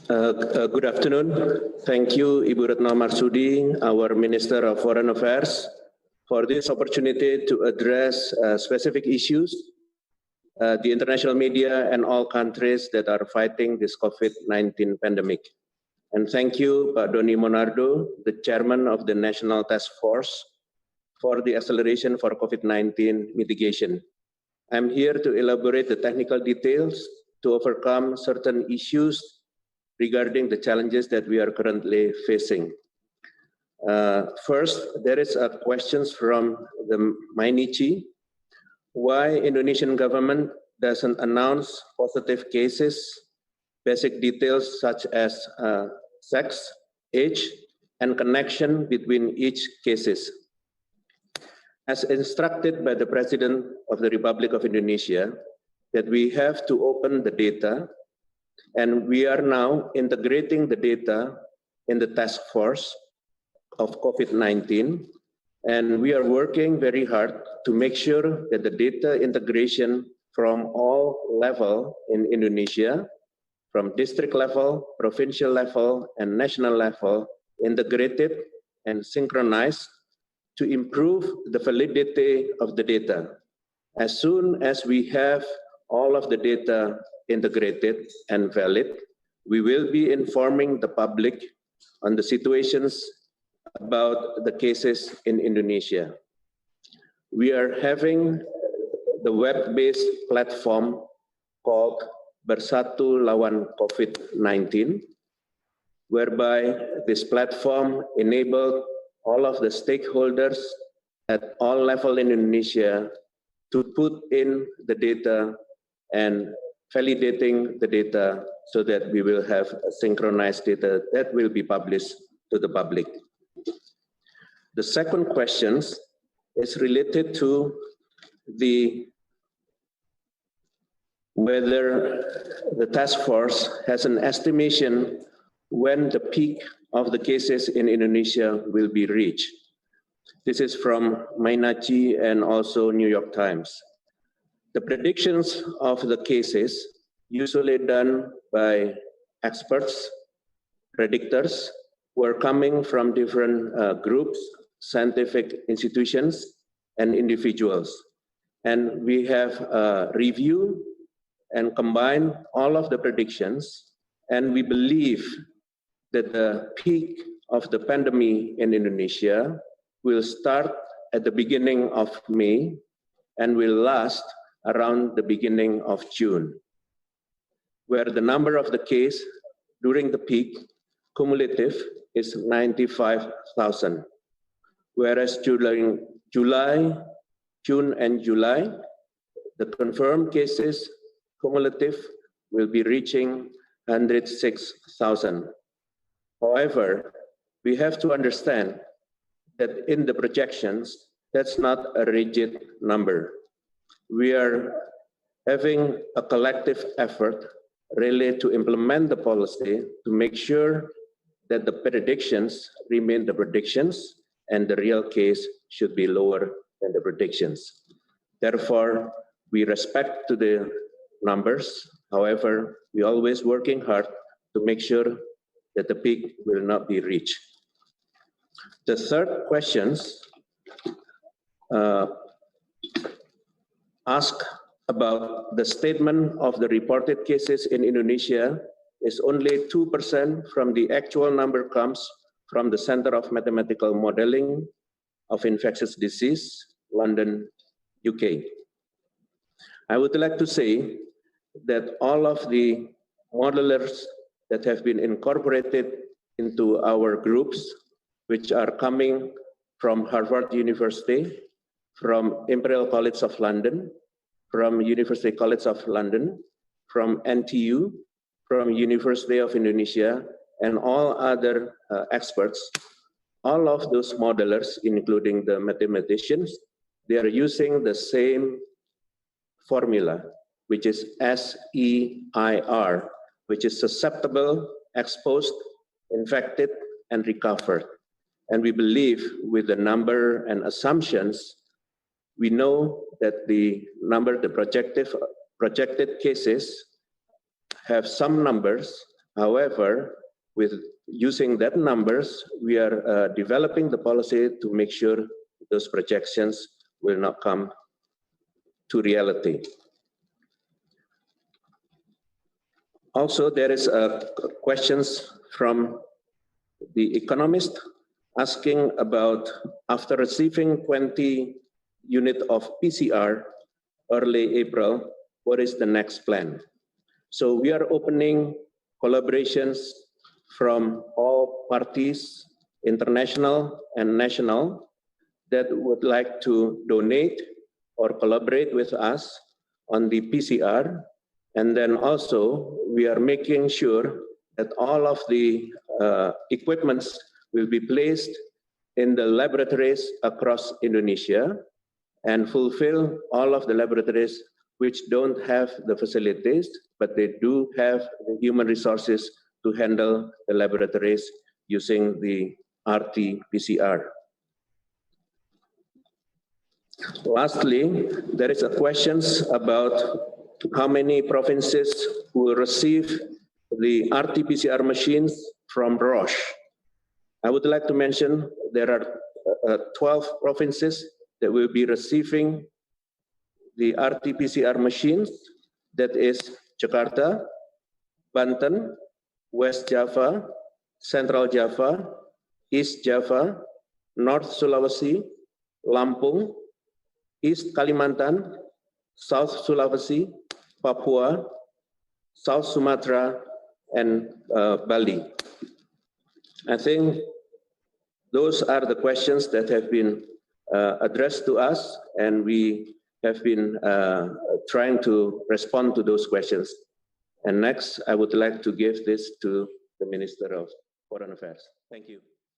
Good afternoon. Thank you, Ibu Retno Marsudi, our Minister of Foreign Affairs, for this opportunity to address specific issues, the international media and all countries that are fighting this COVID-19 pandemic. And thank you, Pak Doni Monardo, the Chairman of the National Task Force, for the acceleration for COVID-19 mitigation. I'm here to elaborate the technical details to overcome certain issues regarding the challenges that we are currently facing. First, there is a questions from the Mainichi. Why Indonesian government doesn't announce positive cases, basic details such as sex, age, and connection between each cases. As instructed by the President of the Republic of Indonesia, that we have to open the data, and we are now integrating the data in the task force of COVID-19, and we are working very hard to make sure that the data integration from all level in Indonesia, from district level, provincial level, and national level, integrated and synchronized to improve the validity of the data. As soon as we have all of the data integrated and valid, we will be informing the public on the situations about the cases in Indonesia. We are having the web-based platform called Bersatu Lawan COVID-19, whereby this platform enabled all of the stakeholders at all levels in Indonesia to put in the data and validating the data so that we will have a synchronized data that will be published to the public. The second question is related to whether the task force has an estimation when the peak of the cases in Indonesia will be reached. This is from Mainachi and also New York Times. The predictions of the cases usually done by experts, predictors, who are coming from different groups, scientific institutions, and individuals. And we have reviewed and combined all of the predictions, and we believe that the peak of the pandemic in Indonesia will start at the beginning of May and will last around the beginning of June, where the number of the case during the peak cumulative is 95,000, whereas during June and July, the confirmed cases cumulative will be reaching 106,000. However, we have to understand that in the projections, that's not a rigid number. We are having a collective effort really to implement the policy to make sure that the predictions remain the predictions and the real case should be lower than the predictions. Therefore, we respect to the numbers. However, we always working hard to make sure that the peak will not be reached. The third questions ask about the statement of the reported cases in Indonesia is only 2% from the actual number comes from the Center of Mathematical Modeling of Infectious Disease, London, UK. I would like to say that all of the modelers that have been incorporated into our groups, which are coming from Harvard University, from Imperial College of London, from University College of London, from NTU, from University of Indonesia, and all other experts, all of those modelers, including the mathematicians, they are using the same formula, which is SEIR, which is susceptible, exposed, infected, and recovered. And we believe with the number and assumptions, we know that the number, the projected cases have some numbers However, with using that numbers, we are developing the policy to make sure those projections will not come to reality. Also, there is questions from the economist asking about, after receiving 20 units of PCR early April, what is the next plan? So we are opening collaborations from all parties, international and national, that would like to donate or collaborate with us on the PCR. And then also, we are making sure that all of the equipments will be placed in the laboratories across Indonesia and fulfill all of the laboratories which don't have the facilities, but they do have the human resources to handle the laboratories using the RT-PCR. Lastly, there is a questions about how many provinces will receive the RT-PCR machines from Roche. I would like to mention there are 12 provinces that will be receiving the RT-PCR machines. That is Jakarta, Banten, West Java, Central Java, East Java, North Sulawesi, Lampung, East Kalimantan, South Sulawesi, Papua, South Sumatra, and Bali. I think those are the questions that have been addressed to us, and we have been trying to respond to those questions. And next, I would like to give this to the Minister of Foreign Affairs. Thank you.